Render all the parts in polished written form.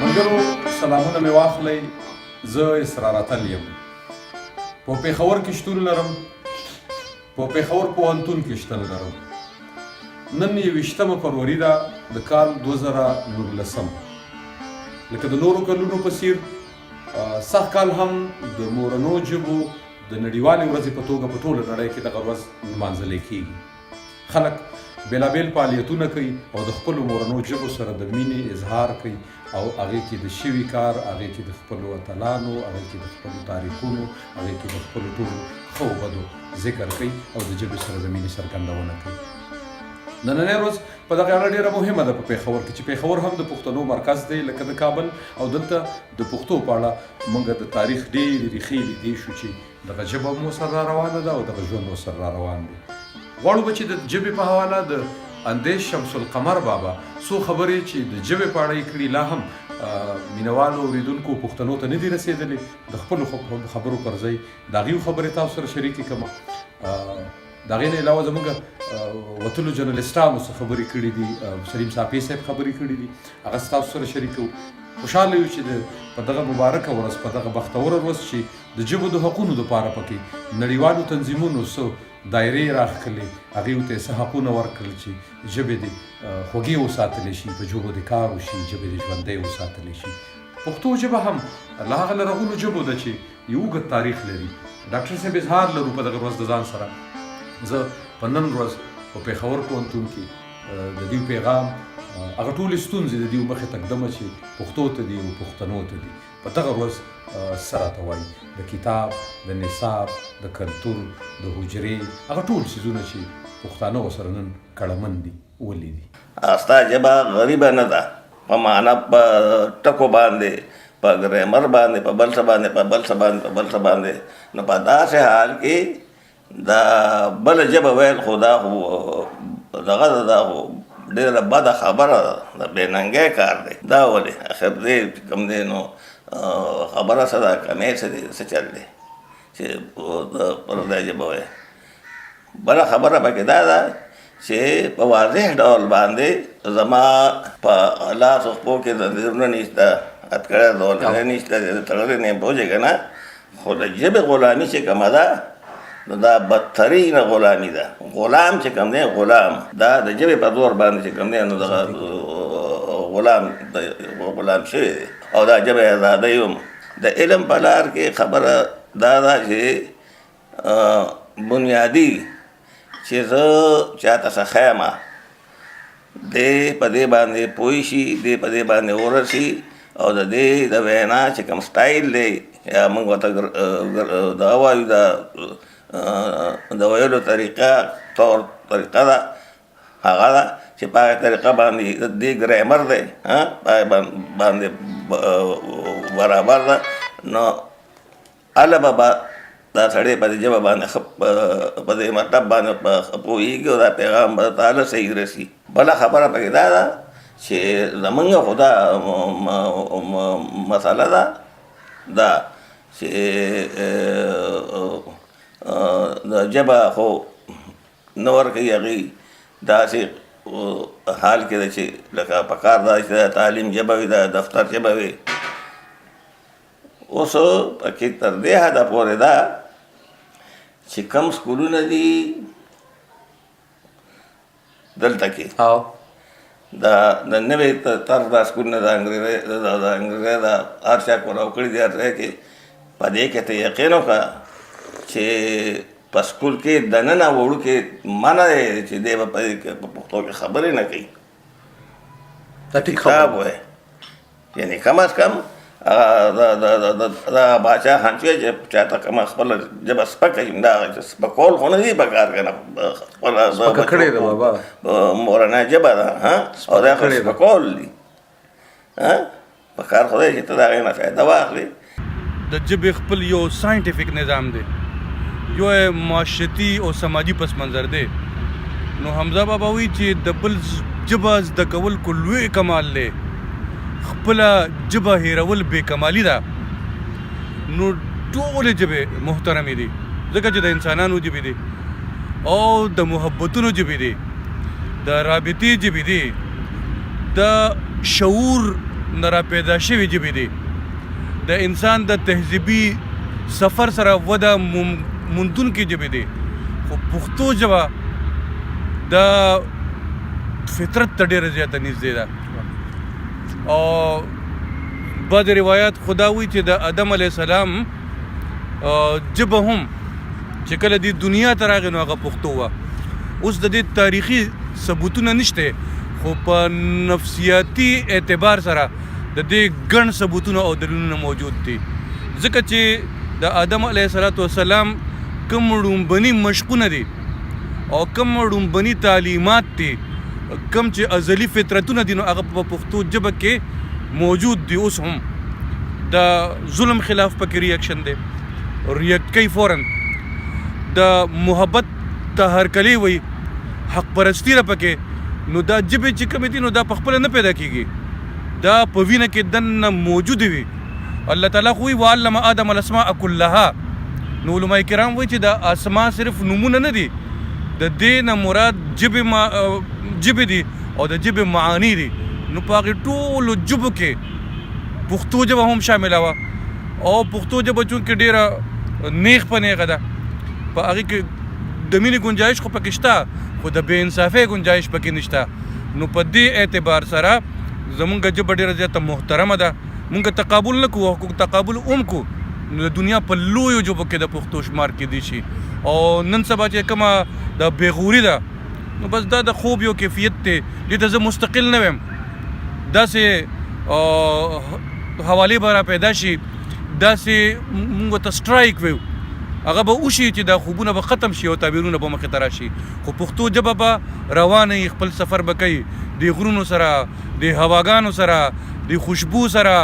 ملګرو سلامونه مې واخلئ. زه اسرار اتل یم. په پېښور کې شتون لرم. په پېښور پوهنتون کې شتون لرم. نن 21 فروری ده د کال 2019. لکه د نورو کلونو په څیر سږ کال هم د مورنو ژبو د نړیوالې ورځې په توګه په ټوله نړۍ کې دغه ورځ نمانځلی کیږي. خلک بېلابېل فعالیتونه کوي او د خپلو مورنو ژبو سره د مینې اظهار کوي او هغې کې د شوي کار، هغې کې د خپلو اتلانو، هغې کې د خپلو تاریخونو، هغې کې د خپلو ټولو ښو بدو ذکر کوي او د ژبې سره د مینې څرګندونه کوي. نننۍ ورځ په دغه اړه ډېره مهمه ده په پېښور کې، چې پېښور هم د پښتنو مرکز دی لکه د کابل، او دلته د پښتو په اړه موږ د تاریخ ډېرې ریښې لیدې شو چې دغه ژبه مو سره را روانه ده او دغه ژوند مو سره را روان دی. غواړو به چې د ژبې په حواله د اندیش شمس القمر بابا څو خبرې چې د ژبې په اړه یې کړي لا هم مینوالو اورېدونکو پښتنو ته نه دي رسېدلې. د خپلو خبرو پر ځای د هغې خبرې تاسو سره شریکې کړم. د هغې نه علاوه زموږ وتلو جرنلسټانو څه خبرې کړي دي، سلیم صافي صاحب خبرې کړي دي، هغه ستاسو سره شریکوو. خوشحاله یو چې په دغه مبارکه ورځ، په دغه بختوره ورځ چې د ژبو د حقونو دپاره پکې نړیوالو تنظیمونو څه دایرې راښکلې، هغې ته یې څه حقونه ورکړل چې ژبې دې خوږې وساتلی شي، په ژبو دې کار وشي، ژبې دې ژوندۍ وساتلی شي. پښتو ژبه هم له هغه لرغونو ژبو ده چې یو اوږد تاریخ لري. ډاکټر صاحب اظهار لرو په دغه ورځ د ځان سره. زه په نن ورځ په پېښور پوهنتون کې د دې پیغام، هغه ټولې ستونزې د دې مخې ته ږدمه چې پښتو ته دي او پښتنو ته دي. په دغه ورځ څه راته وایي د کتاب، د نصاب، د کلتور، د حجرې، هغه ټول څیزونه چې پښتانه ورسره نن کړمن دي ولې دي. ستا ژبه غریبه نه ده په معنا، په ټکو باندې، په ګرامر باندې، په بل څه باندې، په بل څه باندې، په بل څه باندې. نو په داسې حال کې دا بله ژبه ویل خو دا خو دغه ده، دا خو ډېره بده خبره ده، د بېننګۍ کار دی. دا ولې اخر دی کوم دی نو خبره څه ده، کمې څه دی، څه چل دی چې پر دا ژبه وایي. بله خبره پکې دا ده چې په واضح ډول باندې زما په لاس او پښو کې زنځیرونه نشته، هتکړه دولنه نشته، تړلې نه پوهېږې که نه. خو د ژبې غلامي چې کومه ده نو دا بدترینه غلامي ده. غلام چې کوم دی، غلام دا د ژبې په زور باندې چې کوم دی نو دغه غلام شوی دی او دا ژبه ازادۍ هم. د علم په لار کې خبره دا ده چې بنیادي چې زه چاته څه ښیم دی په دې باندې پوه شي، دی په دې باندې ورسي او د دې د وینا چې کوم سټایل دی یا موږ ورته دغه وایو د ویلو طریقه طریقه ده، هغه ده چې په هغه طریقه باندې د دې ګرامر دی په هغې باندې برابر ده. نو هله به دا سړی په دې ژبه باندې په دې مطلب باندې پوهېږي او دا پیغام به ته هله صحیح رسي. بله خبره پکې دا ده چې زمونږ خو دا مسله ده دا چې د ژبه خو نه ورکوي هغې داسې حال کې ده چې لکه پکار ده چې د تعلیم ژبه وي، د دفتر ژبه وي. اوس پکې تر دې حده پورې ده چې کم سکولونه دي دلته کې د نوې طرز دا سکولونه د انګریزۍ د هر چا کوراو کړي دي. هر ځای کې په دې کې ته یقین وکړه چې په سکول کې دننه وړوکې منع دی چې دی به په پښتو کې خبرې نه کوي، کتاب وایي. یعنې کم از کم دا باچا خانچوی چې چاته کومه خپله ژبه سپکه وي، دا سپکول خو نه دي پکار که نه، خپله مورنۍ ژبه ده او دا خو سپکول دي. پکار خو دی چې ته د هغې نه فایده واخلې. د ژبې خپل یو ساینټیفیک نظام دی، یو معاشرتي او سماجي پس منظر دی. نو حمزه بابا وایي چې د بل ژبه زده کول کو لوی کمال دی، خپله ژبه هېرول بې کمالي ده. نو ټولې ژبې محترمې دي ځکه چې د انسانانو ژبې دي او د محبتونو ژبې دي، د رابطې ژبې دي، د شعور نه را پیدا شوي ژبې دي. د انسان د تهذیبي سفر سره وده موندونکې ژبې دي. خو پښتو ژبه د فطرت ته ډېره زیاته نږدې ده. او بعض روایات خدا وایي چې د آدم علیه السلام ژبه هم چې کله دې دنیا ته راغی نو هغه پښتو وه. اوس د دې تاریخي ثبوتونه نشته، خو په نفسیاتي اعتبار سره د دې ګڼ ثبوتونه او دلیلونه موجود دي. ځکه چې د آدم علیه السلام کوم ړومبني مشقونه دي او کوم ړومبني تعلیمات دي، کوم چې ازلي فطرتونه دي، نو هغه په پښتو ژبه کې موجود دي. اوس هم د ظلم خلاف پکې ریاکشن دی، ریاکټ کوي فوراً. د محبت ته هرکلی وي، حق پرستی را پکې. نو دا ژبې چې کومې دي نو دا پخپله نه پیدا کېږي، دا په وینه کې دننه موجودې وي. الله تعالی خو وایي وعلم آدم الاسماء کلها. نو علماء کرام وایي چې دا اسماء صرف نومونه نه دي، د دې نه مراد ژبې دي او د ژبې معانی دي. نو په هغې ټولو ژبو کې پښتو ژبه هم شامله وه. او پښتو ژبه چونکې ډېره نیغ په نیغه ده، په هغې کې د مینې ګنجایش خو پکې شته، خو د بې انصافۍ ګنجایش پکې نشته. نو په دې اعتبار سره زمونږ ژبه ډېره زیاته محترمه ده. مونږ تقابل نه کوو، او تقابل هم کو نو د دنیا په لویو ژبو کې د پښتو شمار کېدی شي. او نن سبا چې کومه د بېغوري ده، نو بس دا د خوب یو کیفیت دی. دې ته زه مستقل نه ویم، داسې حوالې به را پیدا شي، داسې مونږ ته سټرایک ویو، هغه به وشي چې دا خوبونه به ختم شي او تعبیرونه به مخې ته راشي. خو پښتو ژبه به روانه وي، خپل سفر به کوي د غرونو سره، د هواګانو سره، د خوشبو سره،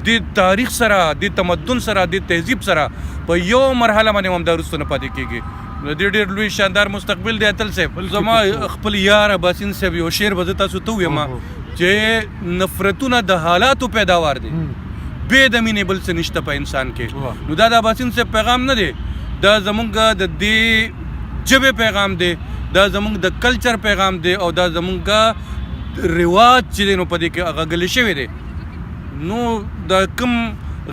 د تاریخ سره، د تمدن سره، د تهذیب سره. په یو مرحله باندې هم دا وروسته نه پاتې کېږي. نو دې ډېر لوی شاندار مستقبل دی. اتل صاحب، زما خپل یار عباسین صاحب یو شعر به زه تاسو ته ووایم چې نفرتونه د حالاتو پیداوار دي، بې د مینې بل څه نشته په انسان کې. نو دا د عباسین صاحب پیغام نه دی، دا زمونږ د دې ژبې پیغام دی، دا زمونږ د کلچر پیغام دی، او دا زمونږ رواج چې دی نو په دې کې هغه غلې شوی دی. نو دا کوم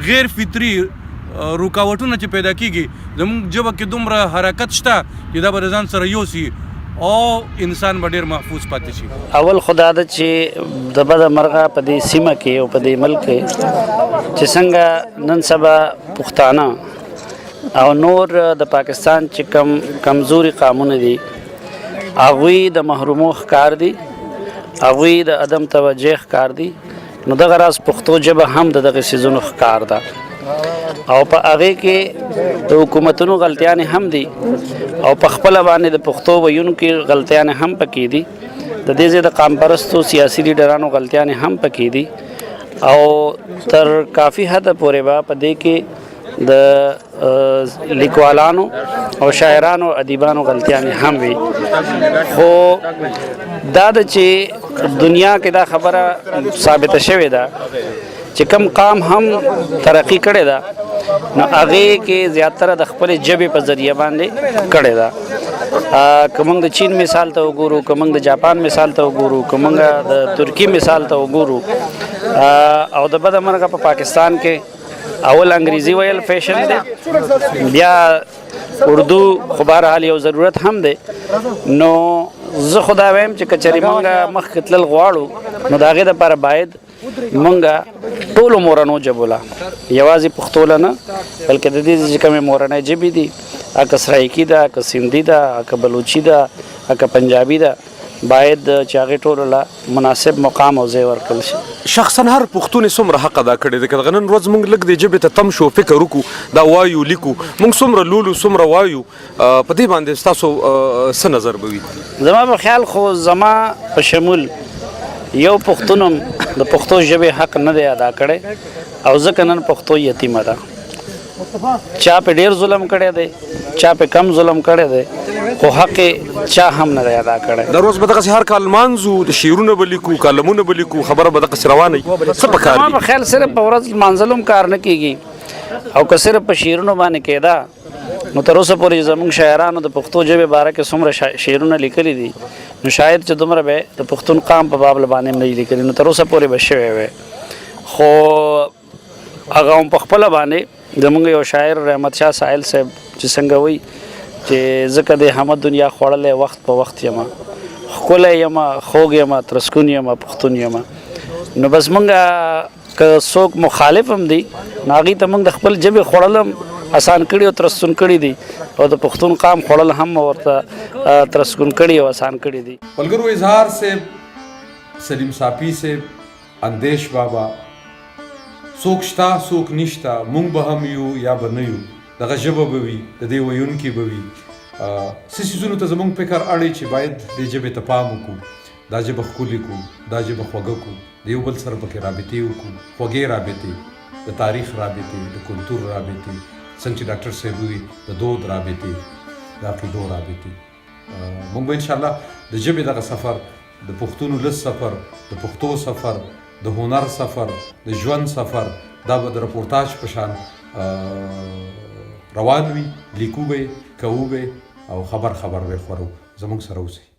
غیر فطري رکاوټونه چې پیدا کېږي زمونږ ژبه کې دومره حرکت شته چې دا به د ځان سره یوسي او انسان به ډېر محفوظ پاتې شي. اول خدا ده چې د بده مرغه په دې سیمه کې او په دې ملک کې چې څنګه نن سبا پښتانه او نور د پاکستان چې کمزوري قامونه دي، هغوی د محرومو ښکار دي، هغوی د عدم توجه ښکار دي. نو دغه راز پښتو ژبه هم د دغه څیزونو ښکار ده، او په هغې کې د حکومتونو غلطیانې هم دي، او په خپله باندې د پښتو ویونکي غلطیانې هم پکې دي، د دې ځای د قام پرستو سیاسي لیډرانو غلطیانې هم پکې دي، او تر کافي حده پورې به په دې کې د لیکوالانو او شاعرانو ادیبانو غلطیانې هم وي. خو دا د چې دنیا کې دا خبره ثابته شوې ده چې کم قام هم ترقی کړې ده، نو هغې کې زیاتره د خپلې ژبې په ذریعه باندې کړې ده. که موږ د چین مثال ته وګورو، که موږ د جاپان مثال ته وګورو، که موږ د ترکي مثال ته وګورو، او د بده مرغه په پاکستان کې اول انګریزي ویل فیشن دی، بیا اردو خو بهرحال یو ضرورت هم دی. نو زه خو دا وایم چې که چېرې موږ مخکې تلل غواړو نو د هغې دپاره باید موږ ټولو مورنو ژبو له، یوازې پښتو له نه، بلکې د دې چې کومې مورنۍ ژبې دي، که سرایکي ده، که سندي ده، که بلوچي ده، که پنجابي ده، باید چې هغې ټولو له مناسب مقام او ځای ورکړل شي. شخصا هر پښتون څومره حق ادا کړی دی. که دغه نن ورځ موږ لږ دې ژبې ته تم شو، فکر وکړو، دا وایو لیکو، موږ څومره لولو څومره وایو، په دې باندې ستاسو څه نظر به وي؟ زما په خیال خو زما په شمول یو پښتون هم د پښتو ژبې حق نه دی ادا کړی، او ځکه نن پښتو یتیمه ده. چا په ډېر ظلم کړی دی، چا په کم ظلم کړی دی، خو حق چا هم نه دی ادا کړی. دا روز به دغسې هر کال لمانځو، د شعرونه به لیکو، کالمونه به لیکو، خبره به دغسې روانه وي. څه په کار زما په خیال صرف په ورځ لمانځلو هم کار نه کېږي، او که صرف په شعرونو باندې کېده نو تر اوسه پورې زموږ شاعرانو د پښتو ژبې باره کې څومره شعرونه لیکلي دي، نو شاید چې دومره به د پښتون قام په باب باندې هم نه لیکلي، نو تر اوسه پورې به شوی وی. خو هغه هم په خپله باندې زمونږ یو شاعر رحمت شاه ساحل صاحب چې څنګه وایي چې ځکه د همه دنیا خوړلی وخت په وخت یمه ښکلی یمه خوږ یمه ترسکون یمه پښتون یمه. نو بس مونږ که څوک مخالف هم دي نو هغوی ته مونږ د خپل ژبې خوړل هم اسان کړي او ترسکون کړي دي او د پښتون قام خوړل هم ورته ترسکون کړي او اسان کړي دي. ملګرو اظهار صاحب، سلیم صافي صاحب، اندیش بابا، څوک شته څوک نشته، مونږ به هم یو یا به نه یو، دغه ژبه به وي، د دې ویونکي به وي. څه څیزونو ته زموږ فکر اړی چې باید دې ژبې ته پام وکړو، دا ژبه ښکلې کړو، دا ژبه خوږه کړو، د یو بل سره پکې رابطې وکړو، خوږې رابطې، د تاریخ رابطې، د کلتور رابطې، څنګه چې ډاکټر صاحب وي د دود رابطې، د عقیدو رابطې. موږ به انشاءالله د ژبې دغه سفر، د پښتون ولس سفر، د پښتو سفر، د هنر سفر، د ژوند سفر، دا به د رپورتاج په شان روان وي، لیکو به کوو به او خبر به خورو. زموږ سره اوسئ.